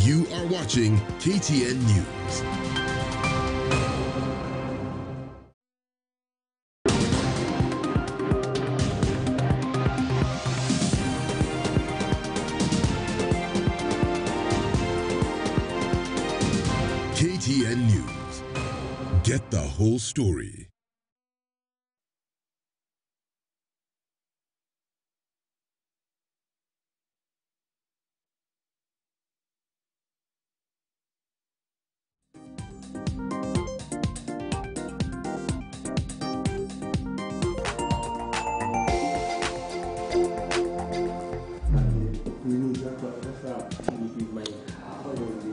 You are watching KTN News. KTN News. Get the whole story.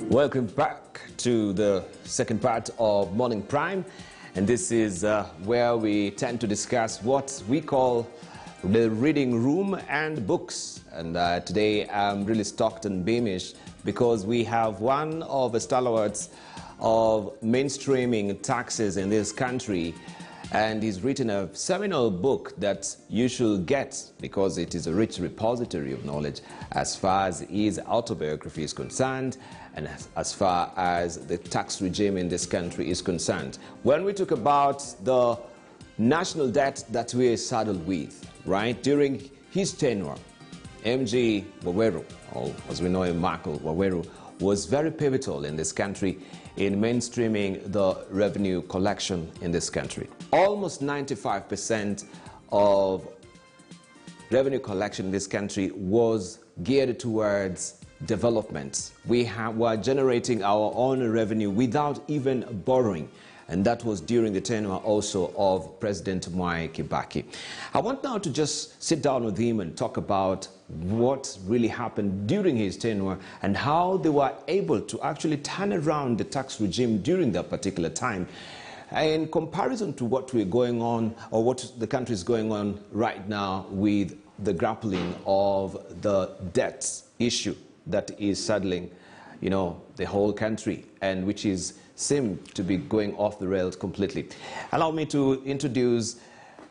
Welcome back to the second part of Morning Prime, and this is where we tend to discuss what we call the reading room and books. And today I'm really stoked and beamish because we have one of the stalwarts of mainstreaming taxes in this country, and he's written a seminal book that you should get because it is a rich repository of knowledge as far as his autobiography is concerned and as far as the tax regime in this country is concerned. When we talk about the national debt that we are saddled with, right, during his tenure, MG Waweru, or as we know him, Michael Waweru, was very pivotal in this country in mainstreaming the revenue collection in this country. Almost 95% of revenue collection in this country was geared towards development. We were generating our own revenue without even borrowing, and that was during the tenure also of President Mwai Kibaki. I want now to just sit down with him and talk about what really happened during his tenure and how they were able to actually turn around the tax regime during that particular time. In comparison to what we're going on, or what the country is going on right now with the grappling of the debt issue that is saddling, you know, the whole country, and which is seem to be going off the rails completely. Allow me to introduce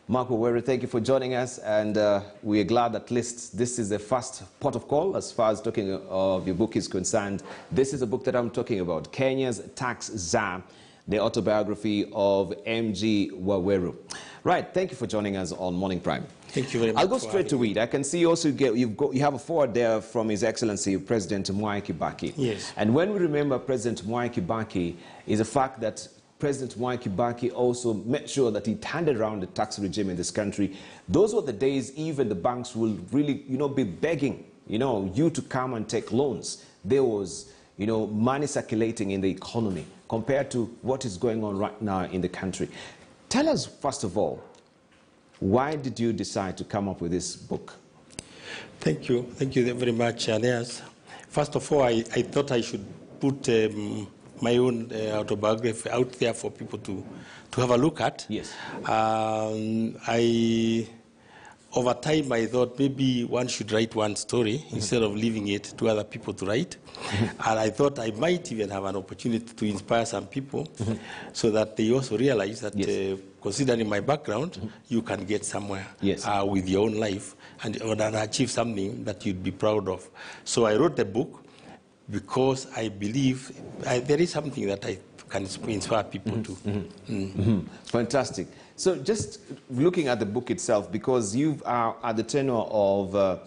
Mark Waweru. Thank you for joining us, and we are glad at least this is the first port of call as far as talking of your book is concerned. This is a book that I'm talking about, Kenya's Tax Czar, the autobiography of MG Waweru. Right, thank you for joining us on Morning Prime. Thank you very much. I'll go straight to it. I can see also you have a forward there from His Excellency President Mwai Kibaki. Yes. And when we remember President Mwai Kibaki, is the fact that President Mwai Kibaki also made sure that he turned around the tax regime in this country. Those were the days even the banks will really, be begging, you to come and take loans. There was, money circulating in the economy compared to what is going on right now in the country. Tell us, first of all, why did you decide to come up with this book? Thank you. Thank you very much, Alias. First of all, I thought I should put my own autobiography out there for people to have a look at. Yes. Over time, I thought maybe one should write one story instead of leaving it to other people to write. And I thought I might even have an opportunity to inspire some people so that they also realize that considering my background, you can get somewhere with your own life and achieve something that you'd be proud of. So I wrote the book because I believe there is something that I can inspire people to. Fantastic. So just looking at the book itself, because you are at the tenure of,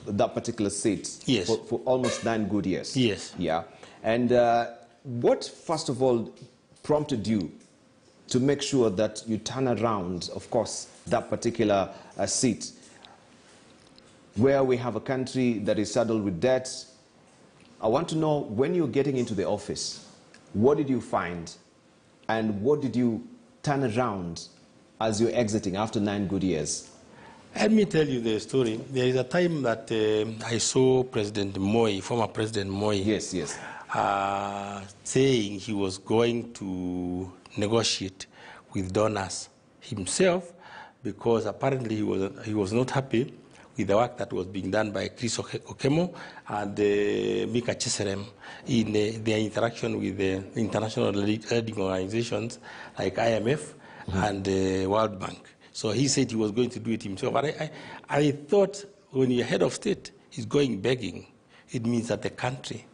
that particular seat for almost 9 good years. Yes. Yeah. And what, first of all, prompted you to make sure that you turn around, of course, that particular seat, where we have a country that is saddled with debt? I want to know, when you're getting into the office, what did you find, and what did you turn around as you're exiting after 9 good years? Let me tell you the story. There is a time that I saw President Moi, former President Moi, saying he was going to negotiate with donors himself because apparently he was not happy with the work that was being done by Chris Okemo and Mika Cheserem in their interaction with the international lending organizations like IMF and World Bank. So he said he was going to do it himself. But I thought when you're head of state, he's going begging it means that the country,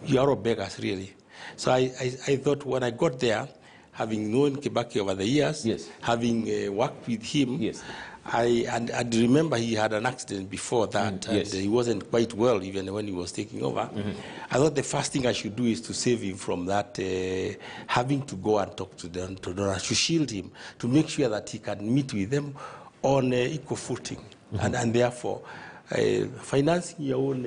you are all beggars, really. So I thought when I got there, having known Kibaki over the years, yes, having worked with him, yes, I remember he had an accident before that, yes, and he wasn't quite well even when he was taking over. I thought the first thing I should do is to save him from that, having to go and talk to them, to shield him, to make sure that he can meet with them on equal footing, and therefore financing your own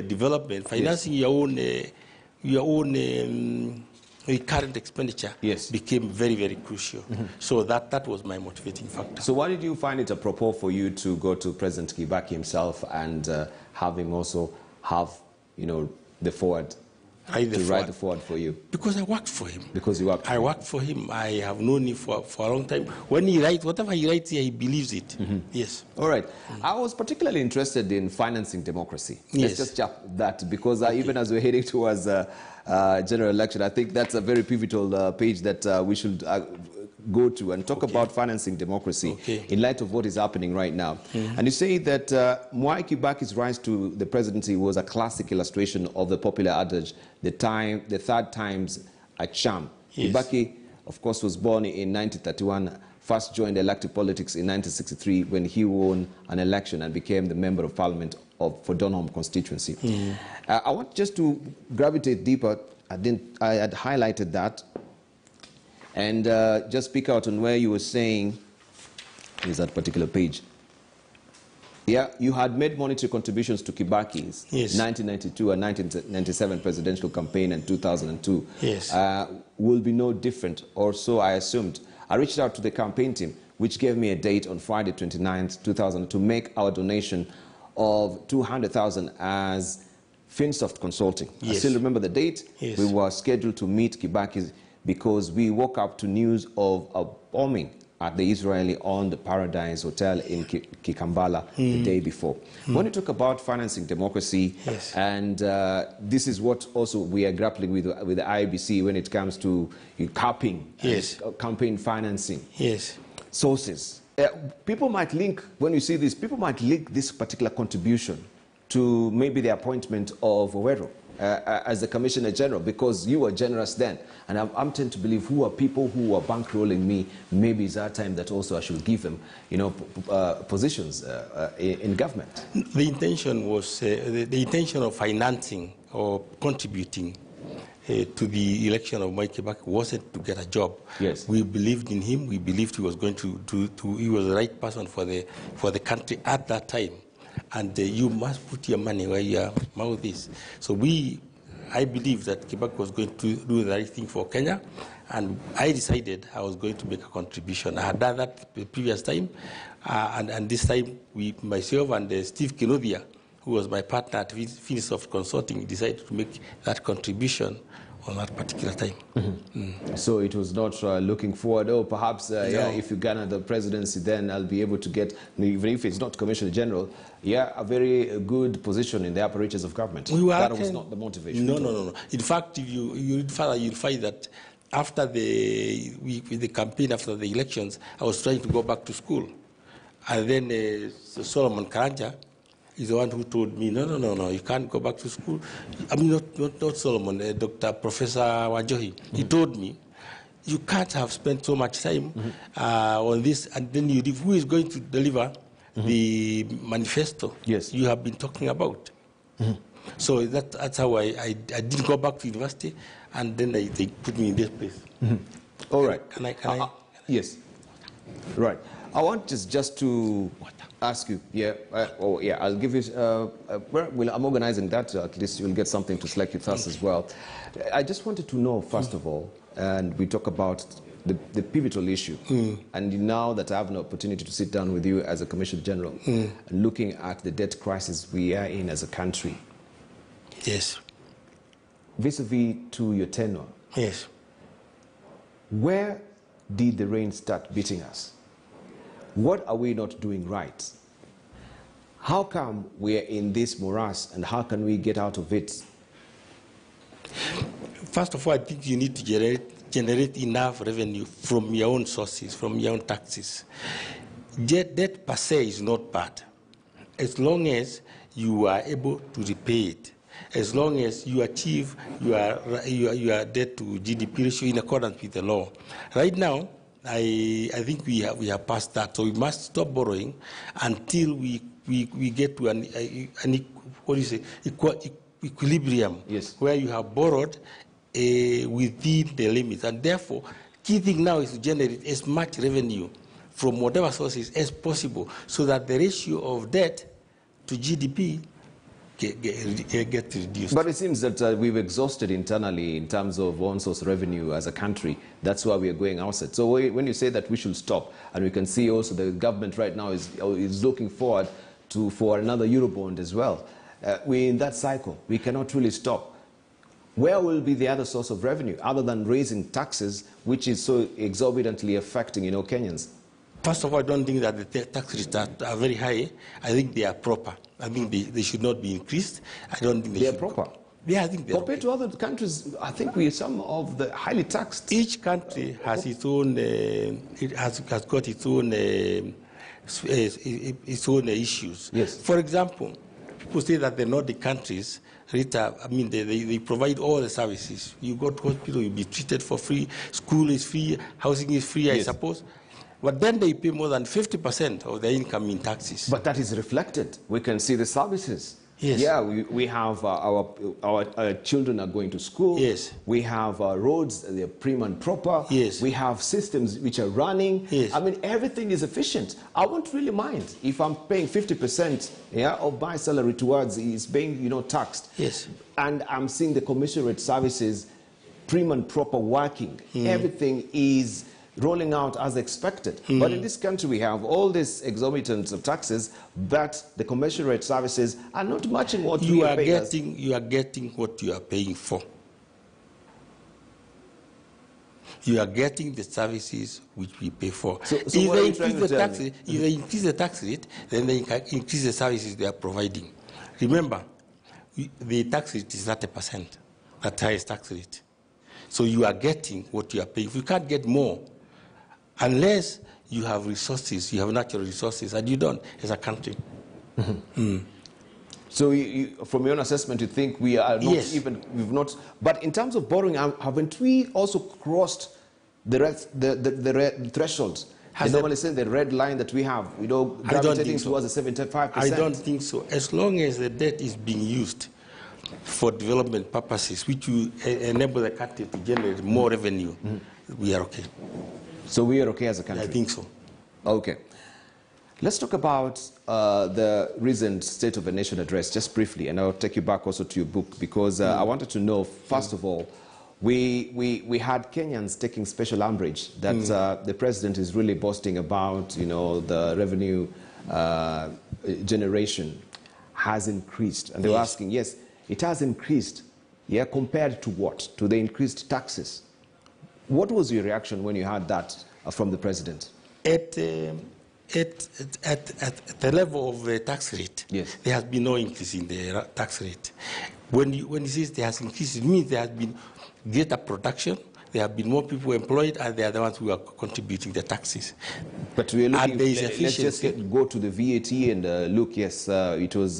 development, financing your own recurrent expenditure became very, very crucial. So that was my motivating factor. So why did you find it apropos for you to go to President Kibaki himself and have him also have, the forward, write the forward for you? Because I worked for him. Because you worked for him. I worked for him. I have known him for a long time. When he writes, whatever he writes here, he believes it. Yes. All right. I was particularly interested in financing democracy. Let's just jump that, because even as we're heading towards general election, I think that's a very pivotal page that we should go to and talk about financing democracy in light of what is happening right now. And you say that Mwai Kibaki's rise to the presidency was a classic illustration of the popular adage, the third time's a charm. Kibaki, of course, was born in 1931, first joined elective politics in 1963 when he won an election and became the Member of Parliament for Donholm constituency. I want just to gravitate deeper. I had highlighted that. And just speak out on where you were saying, here's that particular page. Yeah, you had made monetary contributions to Kibaki's 1992 and 1997 presidential campaign and 2002. Will be no different, or so I assumed. I reached out to the campaign team, which gave me a date on Friday 29th, 2000 to make our donation of 200,000 as Finsoft Consulting. I still remember the date. We were scheduled to meet Kibaki because we woke up to news of a bombing at the Israeli on the Paradise Hotel in Kikambala the day before. When you talk about financing democracy, and this is what also we are grappling with the IBC when it comes to capping campaign financing sources. People might link, when you see this, people might link this particular contribution to maybe the appointment of Waweru as the Commissioner General, because you were generous then. And I'm tend to believe who are people who are bankrolling me, maybe it's our time that also I should give them, positions in government. The intention was, the intention of financing or contributing to the election of Mwai Kibaki wasn't to get a job. We believed in him. We believed he was going he was the right person for the country at that time. And you must put your money where your mouth is. So I believe that Kibaki was going to do the right thing for Kenya, and I decided I was going to make a contribution. I had done that the previous time, and this time myself and Steve Kinodia, who was my partner at Finsoft Consulting, decided to make that contribution on that particular time. So it was not looking forward, perhaps if you garner the presidency, then I'll be able to get, even if it's not Commissioner General, a very good position in the apparatus of government. That was not the motivation. No. In fact, if you read further, you'll find that after the campaign, after the elections, I was trying to go back to school. And then Solomon Karanja is the one who told me, no, you can't go back to school. I mean, not Solomon, Professor Wanjohi. He told me, you can't have spent so much time on this, and then you leave. Who is going to deliver the manifesto you have been talking about? So that's how I didn't go back to university, and then they put me in this place. All right. Can I? Yes. Right. I want just to ask you, I'll give you, I'm organizing that, at least you'll get something to select with us as well. I just wanted to know, first of all, and we talk about the pivotal issue, and now that I have an opportunity to sit down with you as a Commissioner General, and looking at the debt crisis we are in as a country. Vis-a-vis to your tenure. Where did the rain start beating us? What are we not doing right? How come we're in this morass, and how can we get out of it? First of all, I think you need to generate enough revenue from your own sources, from your own taxes. Debt per se is not bad, as long as you are able to repay it. as long as you achieve your debt to GDP ratio in accordance with the law. Right now, I think we have passed that, so we must stop borrowing until we get to an equilibrium, yes, where you have borrowed within the limits, and therefore, key thing now is to generate as much revenue from whatever sources as possible, so that the ratio of debt to GDP get reduced. But it seems that we've exhausted internally in terms of one-source revenue as a country. That's why we are going outside. So when you say that we should stop, and we can see also the government right now is looking forward for another Eurobond as well. We're in that cycle. We cannot really stop. Where will be the other source of revenue other than raising taxes, which is so exorbitantly affecting, Kenyans? First of all, I don't think that the tax rates are very high. I think they are proper. I think they should not be increased. I don't think they are should. Proper. Yeah, I think they're compared to other countries. I think we are some of the highly taxed. Each country has its own. It has got its own issues. Yes. For example, people say that the Nordic countries, they provide all the services. You go to hospital, you'll be treated for free. School is free. Housing is free, yes, I suppose. But then they pay more than 50% of their income in taxes. But that is reflected. We can see the services. Yes. Yeah, we have our children are going to school. Yes. We have roads, they're prim and proper. Yes. We have systems which are running. Yes. I mean, everything is efficient. I won't really mind if I'm paying 50%, yeah, of my salary towards is being, taxed. Yes. And I'm seeing the commissionerate services prim and proper working. Everything is rolling out as expected. But in this country, we have all these exorbitant taxes that the commissionerate services are not matching what you are getting. You are getting what you are paying for. You are getting the services which we pay for. So if they increase the tax rate, then they can increase the services they are providing. Remember, the tax rate is 30%, that highest tax rate. So you are getting what you are paying. If you can't get more, unless you have resources, you have natural resources, and you don't as a country. So from your own assessment, you think we are not yes. we've not, but in terms of borrowing, haven't we also crossed the threshold? They normally say the red line that we have, gravitating towards the 75%. I don't think so. As long as the debt is being used for development purposes, which will enable the country to generate more revenue, we are okay. So we are okay as a country? I think so. Okay. Let's talk about the recent State of the Nation address, just briefly, and I'll take you back also to your book, because I wanted to know, first of all, we had Kenyans taking special umbrage that the president is really boasting about, the revenue generation has increased. And they were asking, yes, it has increased. Yeah, compared to what? To the increased taxes. What was your reaction when you heard that from the president? At the level of the tax rate, yes, there has been no increase in the tax rate. When he says there has increased, it means there has been greater production, there have been more people employed, and they are the ones who are contributing the taxes. But we are looking, and there is let's just go to the VAT and look, yes, it was...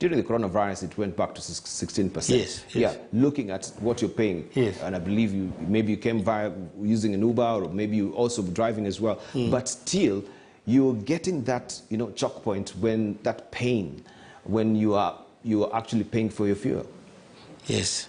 during the coronavirus, it went back to 16%. Yes. Yeah, looking at what you're paying. Yes. And I believe maybe you came via using an Uber, or maybe you also driving as well. But still, you're getting that, choke point when that pain, when you are actually paying for your fuel. Yes.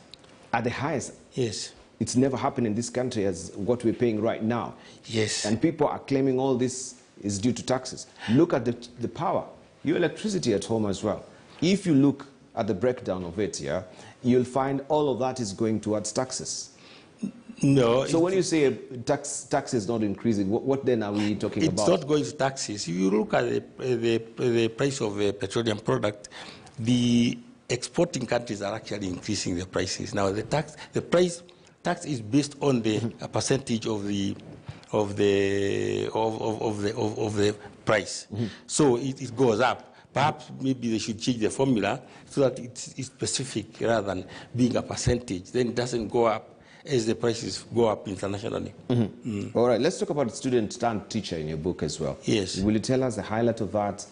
At the highest. Yes. It's never happened in this country as what we're paying right now. Yes. And people are claiming all this is due to taxes. Look at the power, your electricity at home as well. If you look at the breakdown of it, yeah, you'll find all of that is going towards taxes. No. So when you say tax is not increasing, what then are we talking about? It's not going to taxes. If you look at the price of a petroleum product, the exporting countries are actually increasing the prices. Now the tax is based on the percentage of the price. So it goes up. Perhaps maybe they should change the formula so that it's specific rather than being a percentage. Then it doesn't go up as the prices go up internationally. All right, let's talk about student turned teacher in your book as well. Yes. Will you tell us the highlight of that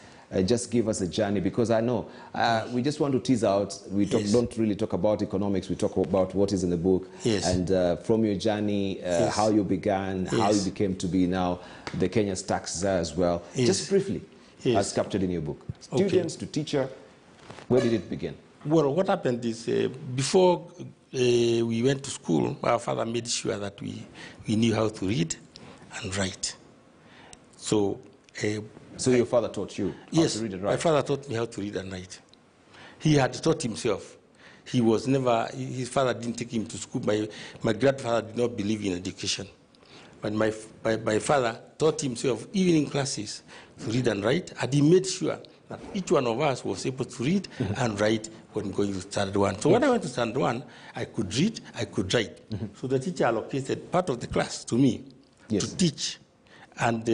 just give us a journey, because I know we just want to tease out. We don't really talk about economics. We talk about what is in the book. Yes. And from your journey, how you began, how you became to be now the Kenya's tax czar as well. Just briefly, as captured in your book. Students to teacher, where did it begin? Well, what happened is before we went to school, our father made sure that we knew how to read and write. So your father taught you how to read and write? My father taught me how to read and write. He had taught himself. He was never, his father didn't take him to school. My grandfather did not believe in education. But my father taught himself, even in classes, to read and write, and he made sure that each one of us was able to read and write when going to standard 1. So when I went to standard 1, I could read, I could write. So the teacher allocated part of the class to me to teach. And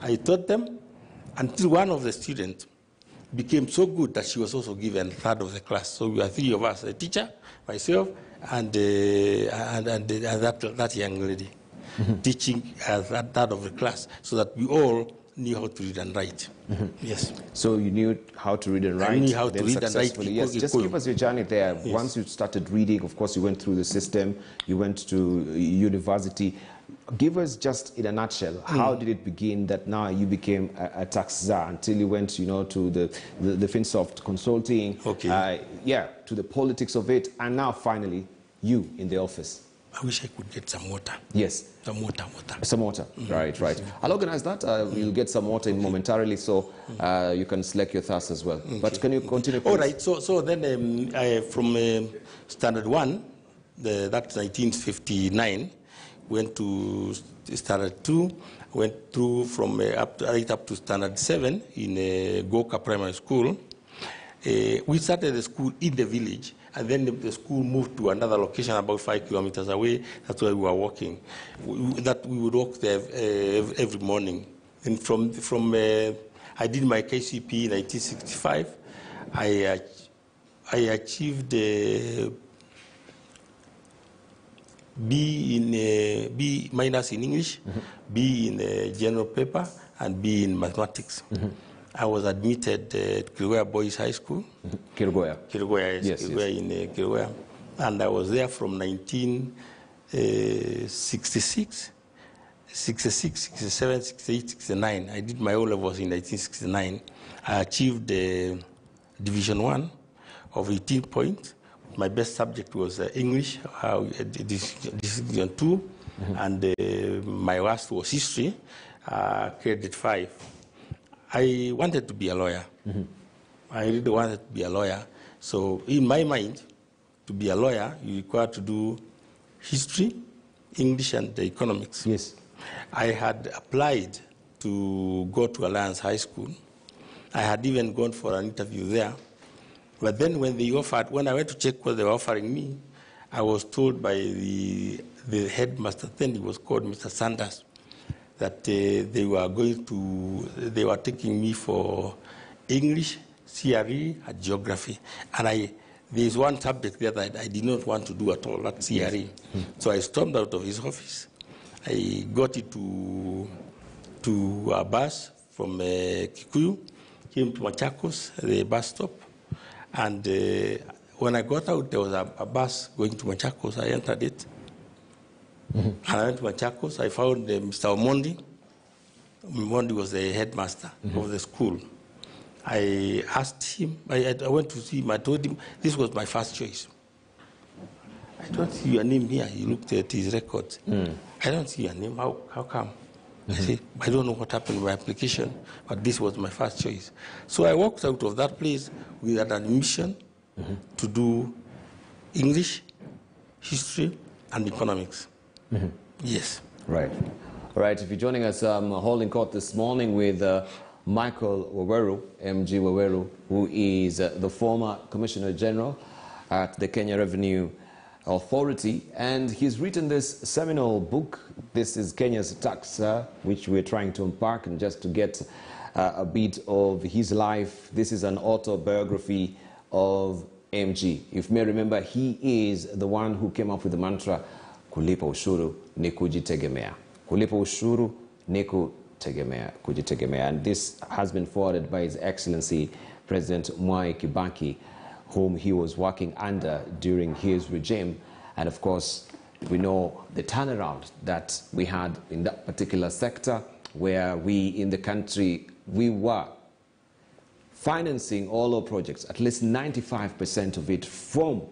I taught them until one of the students became so good that she was also given third of the class. So we were 3 of us, the teacher, myself, and that young lady, teaching that third of the class, so that we all knew how to read and write. Yes. So you knew how to read and write? I knew how to read and write. Yes. Just give us your journey there. Yes. Once you started reading, of course, you went through the system, you went to university. Give us just in a nutshell, how did it begin that now you became a tax czar until you went, to the FinSoft consulting, to the politics of it, and now finally you in the office? I wish I could get some water. Yes. Some water. Some water. Right. I'll organize that. We'll get some water in momentarily, so you can slake your thirst as well. But can you continue, please? All right. So then from standard 1, that's 1959, went to standard 2, went through from up to standard 7 in Goka Primary School. We started the school in the village, and then the school moved to another location about 5 kilometers away. That's where we were walking. We would walk there every morning. And from I did my KCP in 1965. I achieved B minus in English, B in general paper, and B in mathematics. I was admitted at Kilgoya Boys High School. Kilgoya, yes. In Kilgoya. And I was there from 1966, 66, 67, 68, 69. I did my O-levels in 1969. I achieved Division 1 of 18 points. My best subject was English, Division 2, and my worst was history, credit 5. I wanted to be a lawyer. I really wanted to be a lawyer. So in my mind, to be a lawyer, you require to do history, English, and economics. Yes. I had applied to go to Alliance High School. I had even gone for an interview there. But then when I went to check what they were offering me, I was told by the headmaster, then he was called Mr. Sanders, that they were taking me for English, CRE, and geography. And there's one subject there that I did not want to do at all, that CRE. So I stormed out of his office. I got into a bus from Kikuyu, came to Machakos, the bus stop. And when I got out, there was a bus going to Machakos. I entered it. And I went to Machakos. I found Mr. Omondi. Omondi was the headmaster of the school. I asked him, I went to see him. I told him this was my first choice. I don't see your name here. He looked at his records. I don't see your name. How come? I said, I don't know what happened with my application, but this was my first choice. So I walked out of that place with an admission to do English, history, and economics. Yes. Right. All right. If you're joining us, I'm holding court this morning with Michael Waweru, MG Waweru, who is the former Commissioner General at the Kenya Revenue Authority, and he's written this seminal book. This is Kenya's Tax Czar, which we're trying to unpack, and just to get a bit of his life. This is an autobiography of MG. If you may remember, he is the one who came up with the mantra, kulipa ushuru ni kujitegemea. Kulipa ushuru ni kujitegemea. And this has been forwarded by His Excellency President Mwai Kibaki, whom he was working under during his regime. And of course, we know the turnaround that we had in that particular sector, where we in the country, we were financing all our projects, at least 95% of it from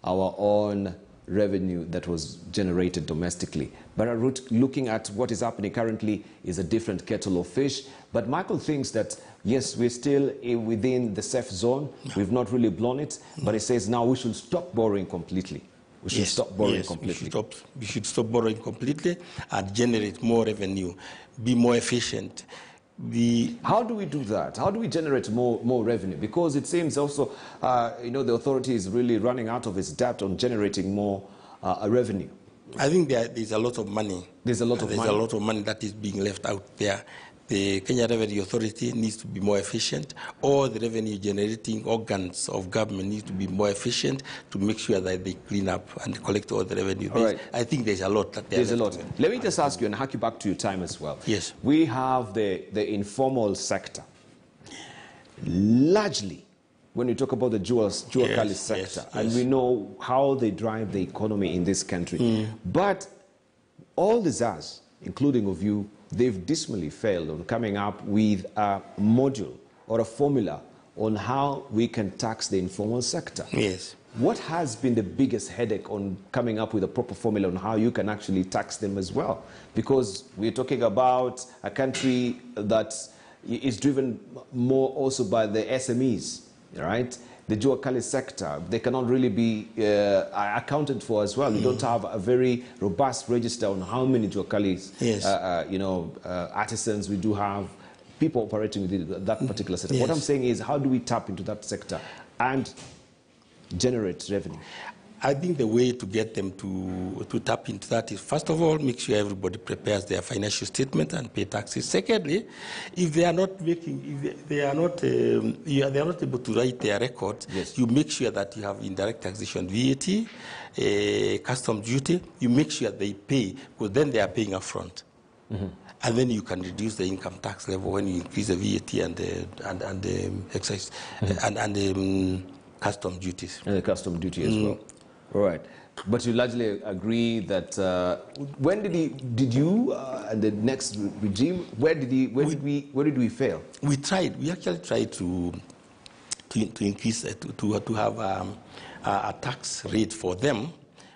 our own revenue that was generated domestically. But looking at what is happening currently is a different kettle of fish. But Michael thinks that, yes, we're still within the safe zone. We've not really blown it. But he says now we should stop borrowing completely. We should stop borrowing completely. We should stop borrowing completely and generate more revenue, be more efficient. How do we do that? How do we generate more revenue? Because it seems also, the authority is really running out of its debt on generating more revenue. I think there's a lot of money. There's a lot of money that is being left out there. The Kenya Revenue Authority needs to be more efficient. All the revenue-generating organs of government need to be more efficient to make sure that they clean up and collect all the revenue. Right. I think there's a lot that there's a lot. Let me just ask you and hack you back to your time as well. Yes. We have the informal sector. Largely, when we talk about the jewel sector, yes. And we know how they drive the economy in this country. But all the Czars, including of you, they've dismally failed on coming up with a module or a formula on how we can tax the informal sector. Yes. What has been the biggest headache on coming up with a proper formula on how you can actually tax them as well? Because we're talking about a country that is driven more also by the SMEs, right? The Juakali sector, they cannot really be accounted for as well. You don't have a very robust register on how many Juakalis, artisans we do have, people operating within that particular sector. What I'm saying is, how do we tap into that sector and generate revenue? I think the way to get them to tap into that is, first of all, make sure everybody prepares their financial statement and pay taxes. Secondly, if they are not able to write their records, you make sure that you have indirect taxation, VAT, customs duty. You make sure they pay, because then they are paying upfront. And then you can reduce the income tax level when you increase the VAT and the excise and the customs duties. And the customs duty as well. All right. But you largely agree that when did you and the next regime, where did we fail? We actually tried to increase to have a tax rate for them,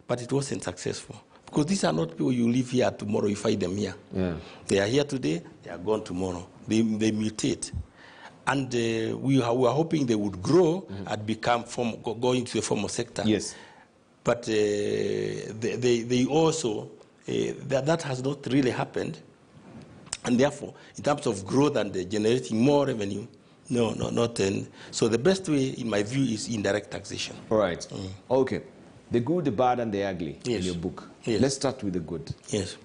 but it wasn't successful. Because these are not people you live here tomorrow, you find them here. Yeah. They are here today, they are gone tomorrow. They mutate. And we were hoping they would grow and go into the formal sector. Yes. But they also, that has not really happened. And therefore, in terms of growth and generating more revenue, not then. So the best way, in my view, is indirect taxation. All right. Okay. The good, the bad, and the ugly in your book. Yes. Let's start with the good. Yes.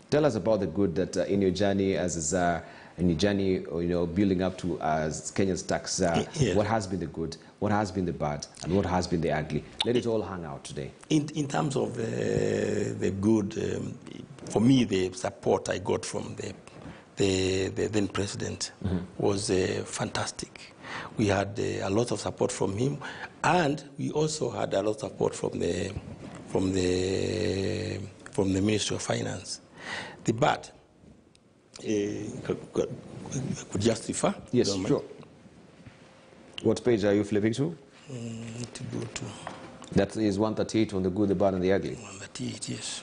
Tell us about the good that in your journey as a Czar, in your journey, building up to as Kenya's tax czar, what has been the good, what has been the bad, and what has been the ugly? Let it all hang out today. In terms of the good, for me, the support I got from the then president was fantastic. We had a lot of support from him, and we also had a lot of support from the Ministry of Finance. The bad, could justify? Yes, sure. What page are you flipping to? To go to. That is 138 on the good, the bad, and the ugly. 138, yes.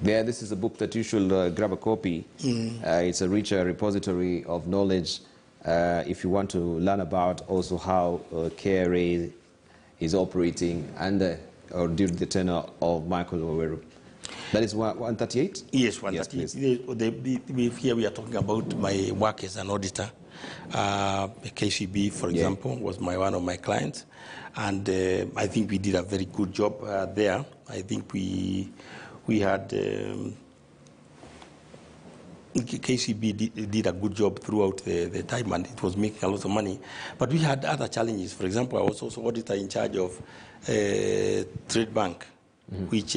Yeah, this is a book that you should grab a copy. It's a richer repository of knowledge if you want to learn about also how KRA is operating under or during the tenure of Michael Waweru. That is 138? Yes, 138. Here we are talking about my work as an auditor. KCB, for example, was one of my clients. And I think we did a very good job there. I think we had... KCB did a good job throughout the time, and it was making a lot of money. But we had other challenges. For example, I was also auditor in charge of Trade Bank, which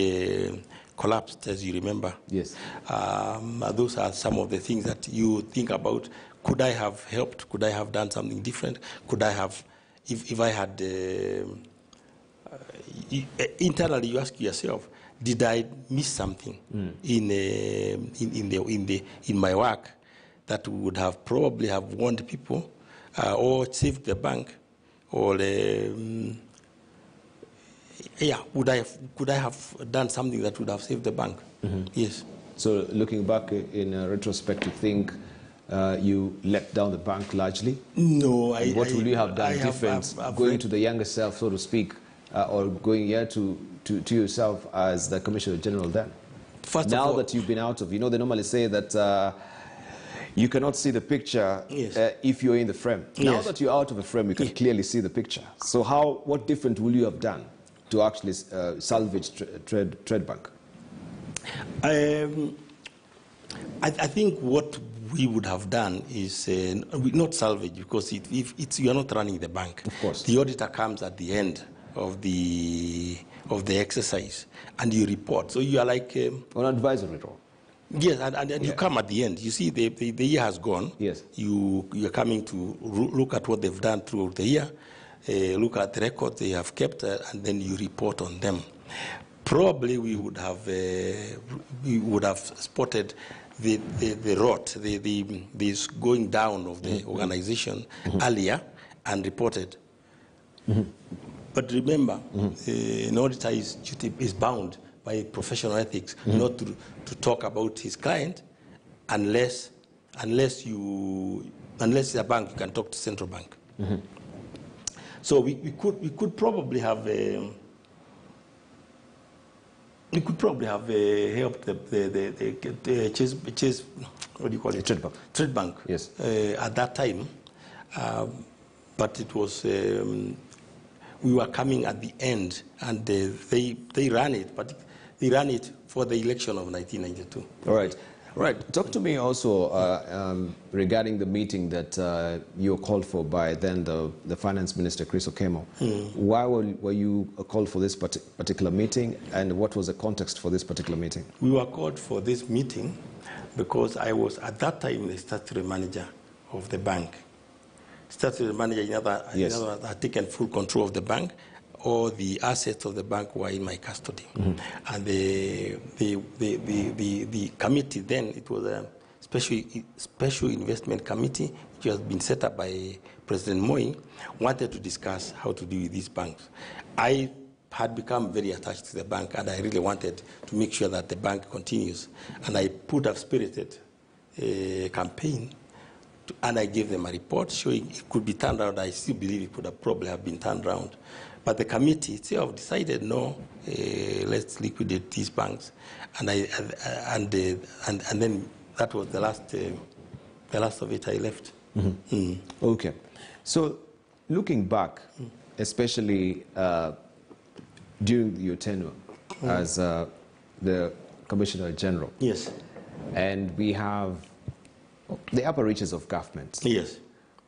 collapsed, as you remember. Yes. Those are some of the things that you think about. Could I have helped? Could I have done something different? Could I have, if I had, internally you ask yourself, did I miss something in my work that would have probably have warned people or saved the bank, or could I have done something that would have saved the bank? Yes. So looking back in retrospect, you think you let down the bank largely? No. What would you have done different going to the younger self, so to speak, or going here to yourself as the Commissioner General then? First now of all, that you've been out of, they normally say that you cannot see the picture if you're in the frame. Now Yes. that you're out of the frame, you can clearly see the picture. So what different will you have done to actually salvage Trade Bank? I think what we would have done is not salvage, because if you are not running the bank. Of course. The auditor comes at the end of the exercise and you report. So you are like On advisory role. yes, and you come at the end. You see the year has gone. Yes. You're coming to look at what they've done throughout the year, look at the records they have kept, and then you report on them. Probably we would have spotted the rot, this going down of the organization earlier and reported. But remember, an auditor is bound by professional ethics not to talk about his client unless it's a bank, you can talk to central bank. So we could probably have helped the Chase, what do you call it? Trade Bank. Trade Bank. Yes. At that time, but it was we were coming at the end, and they ran it, but they ran it for the election of 1992. All right. Right. Talk to me also regarding the meeting that you were called for by then the Finance Minister, Chris Okemo. Why were you called for this particular meeting, and what was the context for this particular meeting? We were called for this meeting because I was at that time the statutory manager of the bank. Statutory manager, in other words, had taken full control of the bank. All the assets of the bank were in my custody. And the committee then, it was a special investment committee, which has been set up by President Moi, wanted to discuss how to deal with these banks. I had become very attached to the bank, and I really wanted to make sure that the bank continues. And I put up spirited campaign, and I gave them a report showing it could be turned around. I still believe it could have probably have been turned around. But the committee itself decided, no, let's liquidate these banks, and then that was the last of it. I left. Okay, so looking back, especially during your tenure as the Commissioner General, yes, and we have the upper reaches of government. Yes,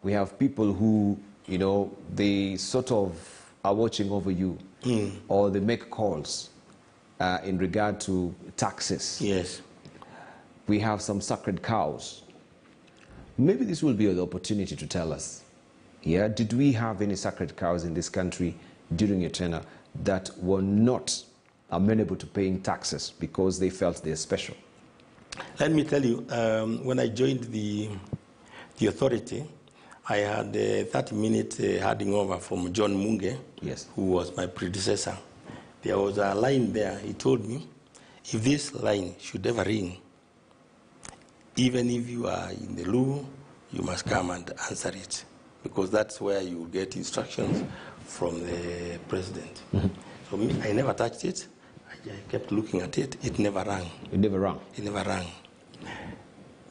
we have people who they sort of are watching over you, or they make calls in regard to taxes. Yes. We have some sacred cows. Maybe this will be the opportunity to tell us, did we have any sacred cows in this country during your tenure that were not amenable to paying taxes because they felt they're special? Let me tell you, when I joined the authority, I had a 30-minute handing over from John Munge, who was my predecessor. There was a line there. He told me, if this line should ever ring, even if you are in the loo, you must come and answer it, because that's where you will get instructions from the president. So I never touched it. I kept looking at it. It never rang. It never rang? It never rang.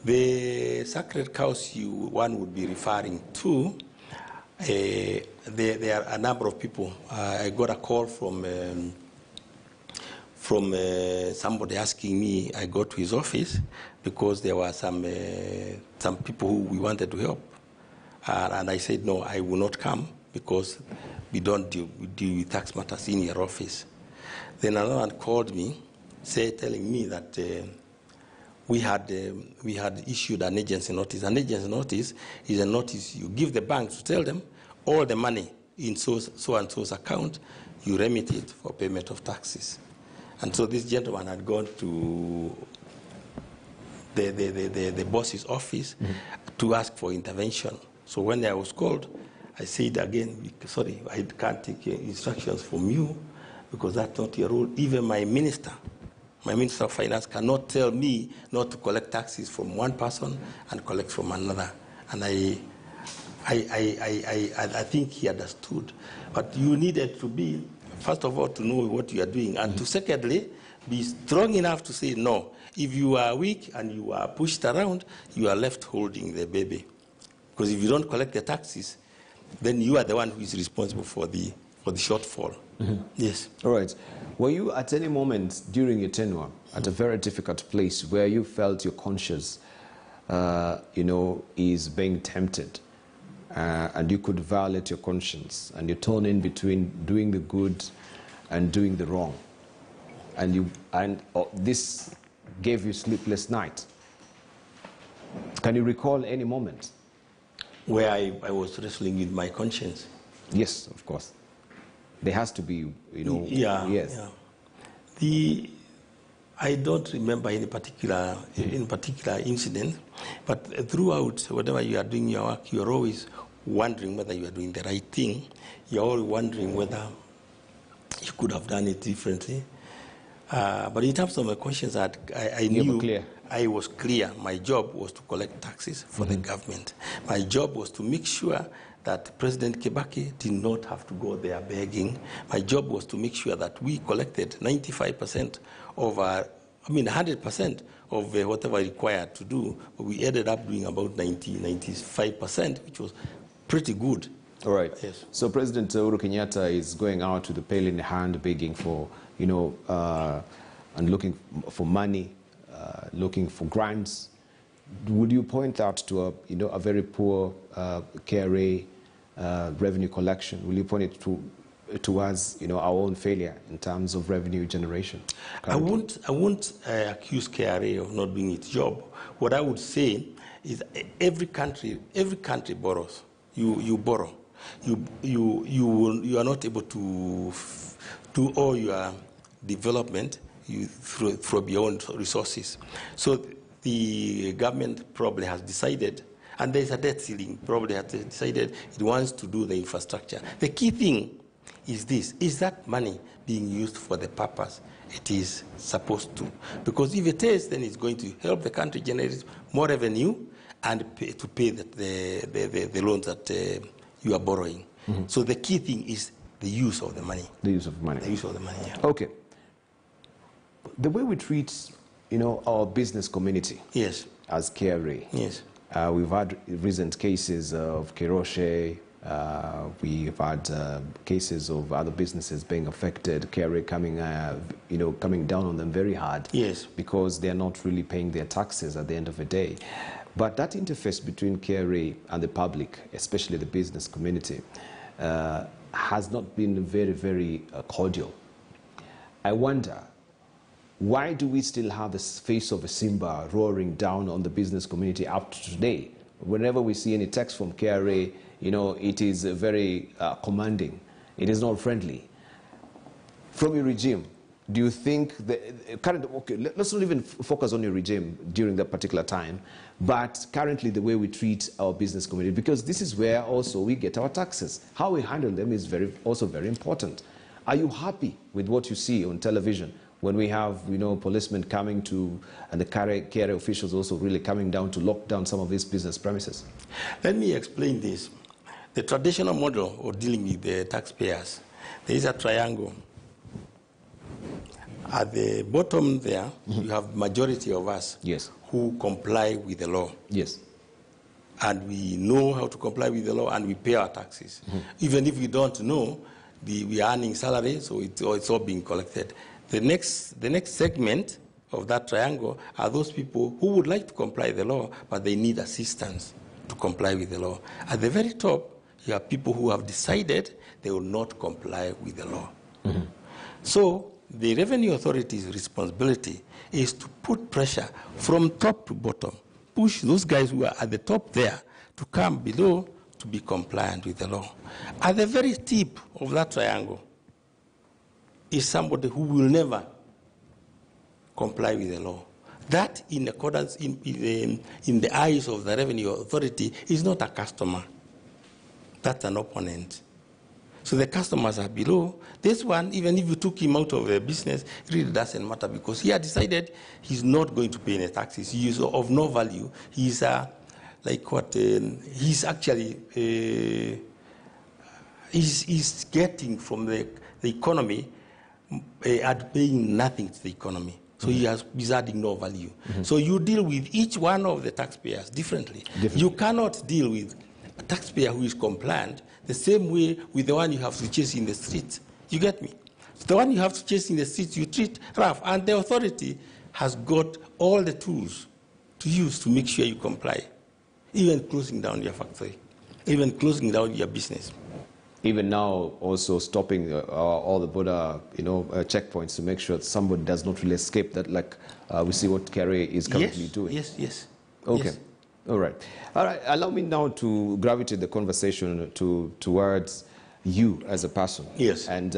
The sacred cows one would be referring to, there are a number of people. I got a call from somebody asking me. I got to his office because there were some people who we wanted to help, and I said no, I will not come because we deal with tax matters in your office. Then another one called me telling me that we had issued an agency notice. An agency notice is a notice you give the bank to tell them all the money in so-and-so's account, you remit it for payment of taxes. And so this gentleman had gone to the boss's office to ask for intervention. So when I was called, I said again, sorry, I can't take instructions from you because that's not your role. Even my minister of finance cannot tell me not to collect taxes from one person and collect from another. And I think he understood. But you needed to be, first of all, to know what you are doing, and to secondly, be strong enough to say no. If you are weak and you are pushed around, you are left holding the baby. Because if you don't collect the taxes, then you are the one who is responsible for the shortfall. Yes. All right. Were you at any moment during your tenure at a very difficult place where you felt your conscience, is being tempted, and you could violate your conscience, and you torn in between doing the good and doing the wrong, and this gave you sleepless night? Can you recall any moment where I was wrestling with my conscience? Yes, of course. There has to be, Yeah. Yes. Yeah. I don't remember any particular incident, but throughout, whatever you are doing your work, you are always wondering whether you are doing the right thing. You are always wondering whether you could have done it differently. But in terms of my conscience, I knew I was clear. My job was to collect taxes for the government. My job was to make sure that President Kibaki did not have to go there begging. My job was to make sure that we collected 95% of 100% of whatever required to do. But we ended up doing about 95%, which was pretty good. All right. Yes. So President Uhuru Kenyatta is going out with the pail in the hand, begging for, and looking for money, looking for grants. Would you point out to a very poor KRA revenue collection? Will you point it towards our own failure in terms of revenue generation? I won't accuse KRA of not doing its job. What I would say is every country borrows. You borrow. You are not able to do all your development from your own resources. So the government probably has decided, and there is a debt ceiling, probably has decided it wants to do the infrastructure. The key thing is this: is that money being used for the purpose it is supposed to? Because if it is, then it's going to help the country generate more revenue and to pay the loans that you are borrowing. So the key thing is the use of the money. The use of money. The use of the money, yeah. Okay. The way we treat, our business community. Yes. As KRA. Yes. We've had recent cases of Kiroshe. We've had cases of other businesses being affected. KRA coming down on them very hard. Yes. Because they're not really paying their taxes at the end of the day. But that interface between KRA and the public, especially the business community, has not been very, very cordial. I wonder, why do we still have the face of a Simba roaring down on the business community up to today? Whenever we see any text from KRA, it is very commanding. It is not friendly. From your regime, do you think let's not even focus on your regime during that particular time, but currently the way we treat our business community, because this is where also we get our taxes. How we handle them is also very important. Are you happy with what you see on television when we have, policemen coming to, and the KRA officials also really coming down to lock down some of these business premises? Let me explain this. The traditional model of dealing with the taxpayers, there is a triangle. At the bottom there, you have majority of us who comply with the law. Yes. And we know how to comply with the law, and we pay our taxes. Even if we don't know, we are earning salary, so it's all being collected. The next segment of that triangle are those people who would like to comply with the law, but they need assistance to comply with the law. At the very top, you have people who have decided they will not comply with the law. So the Revenue Authority's responsibility is to put pressure from top to bottom, push those guys who are at the top there to come below to be compliant with the law. At the very tip of that triangle is somebody who will never comply with the law. That, in accordance in the eyes of the Revenue Authority, is not a customer. That's an opponent. So the customers are below. This one, even if you took him out of the business, it really doesn't matter because he had decided he's not going to pay any taxes. He is of no value. He's like what? He's actually he's getting from the economy and paying nothing to the economy. So he's adding no value. So you deal with each one of the taxpayers differently. You cannot deal with a taxpayer who is compliant the same way with the one you have to chase in the street. You get me? The one you have to chase in the street, you treat rough. And the authority has got all the tools to use to make sure you comply, even closing down your factory, even closing down your business. Even now, also stopping all the border, checkpoints to make sure that somebody does not really escape. That, like we see what KRA is currently doing. Yes. Okay. Yes. All right. Allow me now to gravitate the conversation towards you as a person. Yes. And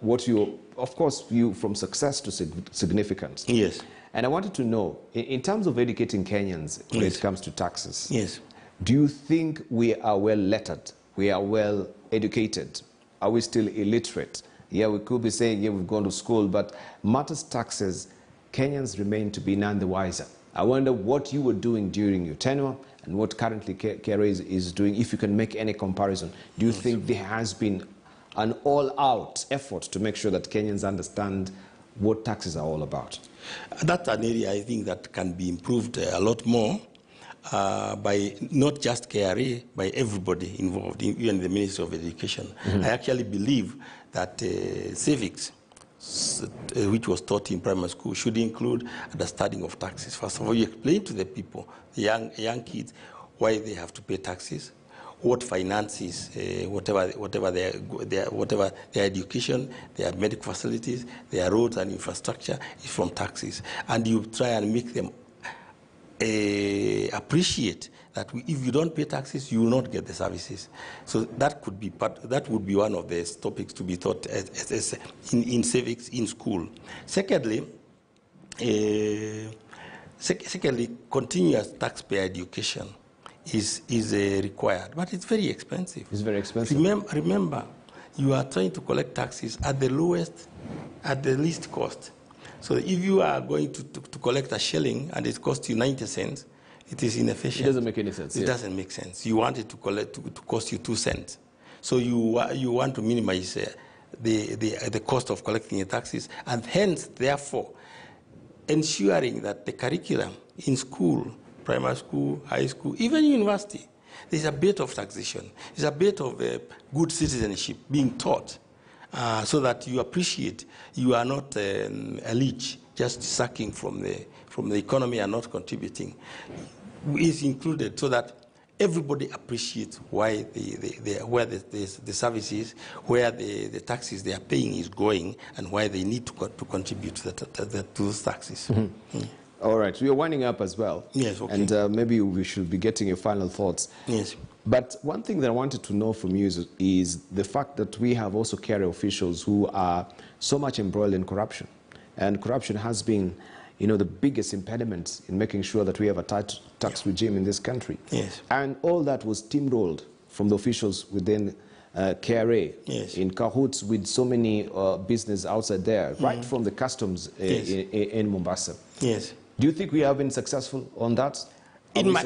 what you, of course, you from success to significance. Yes. And I wanted to know, in terms of educating Kenyans when it comes to taxes. Yes. Do you think we are well lettered? We are well educated? Are we still illiterate? Yeah, we could be saying, yeah, we've gone to school, but matters taxes, Kenyans remain to be none the wiser. I wonder what you were doing during your tenure and what currently KRA is doing, if you can make any comparison. Do you think there has been an all-out effort to make sure that Kenyans understand what taxes are all about? That's an area I think that can be improved a lot more. By not just KRA, by everybody involved, even the Ministry of Education. I actually believe that civics, which was taught in primary school, should include the studying of taxes. First of all, you explain to the people, the young kids, why they have to pay taxes, what finances, whatever their education, their medical facilities, their roads and infrastructure is from taxes. And you try and make them appreciate that if you don't pay taxes, you will not get the services. So that could be that would be one of the topics to be taught in civics in school. Secondly, continuous taxpayer education is required, but it's very expensive. It's very expensive. Remember, you are trying to collect taxes at the least cost. So if you are going to collect a shilling and it costs you 90 cents, it is inefficient. It doesn't make any sense. It doesn't make sense. You want it to cost you 2 cents. So you want to minimize the cost of collecting the taxes, and hence, therefore, ensuring that the curriculum in school, primary school, high school, even university, there's a bit of taxation. There's a bit of good citizenship being taught. So that you appreciate you are not a leech just sucking from the economy and not contributing, is included so that everybody appreciates why where the services, where the taxes they are paying is going, and why they need to contribute to those taxes. All right, we are winding up as well. Yes, okay. And maybe we should be getting your final thoughts. Yes. But one thing that I wanted to know from you is the fact that we have also KRA officials who are so much embroiled in corruption. And corruption has been, the biggest impediment in making sure that we have a tight tax regime in this country. Yes. And all that was steamrolled from the officials within KRA, yes, in cahoots with so many business outside there, right from the customs yes, in Mombasa. Yes. Do you think we have been successful on that? In my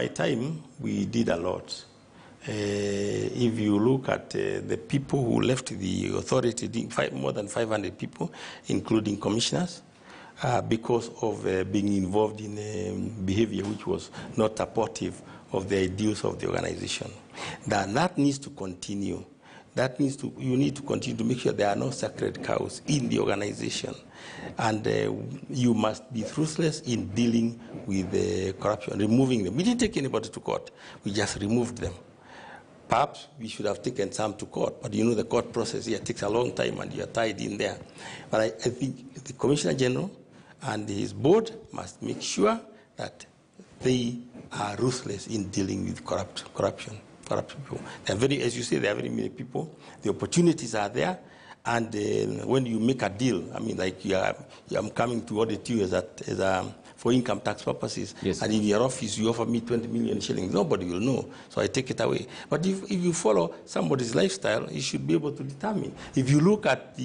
time, we did a lot. If you look at the people who left the authority, more than 500 people, including commissioners, because of being involved in behavior which was not supportive of the ideals of the organization. That needs to continue. You need to continue to make sure there are no sacred cows in the organization. And you must be ruthless in dealing with corruption, removing them. We didn't take anybody to court. We just removed them. Perhaps we should have taken some to court, but you know the court process here takes a long time and you are tied in there. But I think the Commissioner General and his board must make sure that they are ruthless in dealing with corrupt people. They are very, as you say, there are very many people. The opportunities are there. And when you make a deal, I mean, like I'm coming to audit you for income tax purposes, yes. And in your office you offer me 20 million shillings, nobody will know, so I take it away. But if you follow somebody's lifestyle, you should be able to determine. If you look at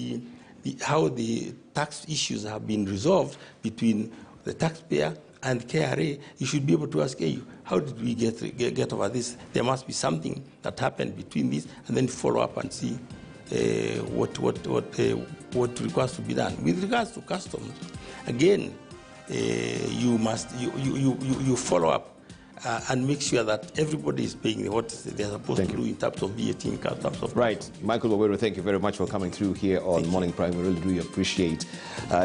how the tax issues have been resolved between the taxpayer and KRA, you should be able to ask, hey, how did we get over this? There must be something that happened between this, and then follow up and see what requires to be done. With regards to customs, again, you follow up and make sure that everybody is paying what they're supposed to do in terms of VAT, in terms of... Right. Michael Waweru, thank you very much for coming through here on Morning Prime. We really appreciate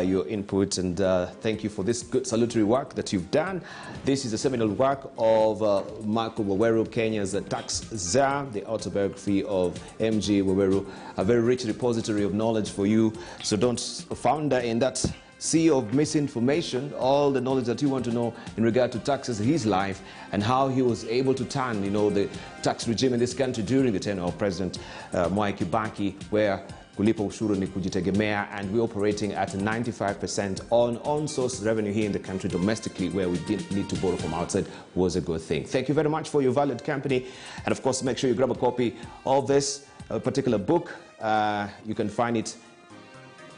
your input, and thank you for this good salutary work that you've done. This is a seminal work of Michael Waweru, Kenya's tax czar, the autobiography of MG Waweru, a very rich repository of knowledge for you. So don't founder in that sea of misinformation, all the knowledge that you want to know in regard to taxes, his life, and how he was able to turn, the tax regime in this country during the tenure of President Mwai Kibaki, where kulipa ushuru ni kujitegemea, and we're operating at 95% on source revenue here in the country domestically, where we didn't need to borrow from outside, was a good thing. Thank you very much for your valued company, and of course make sure you grab a copy of this particular book. You can find it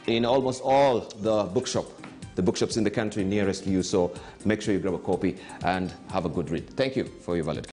in almost all the bookshops in the country nearest to you, so make sure you grab a copy and have a good read. Thank you for your valued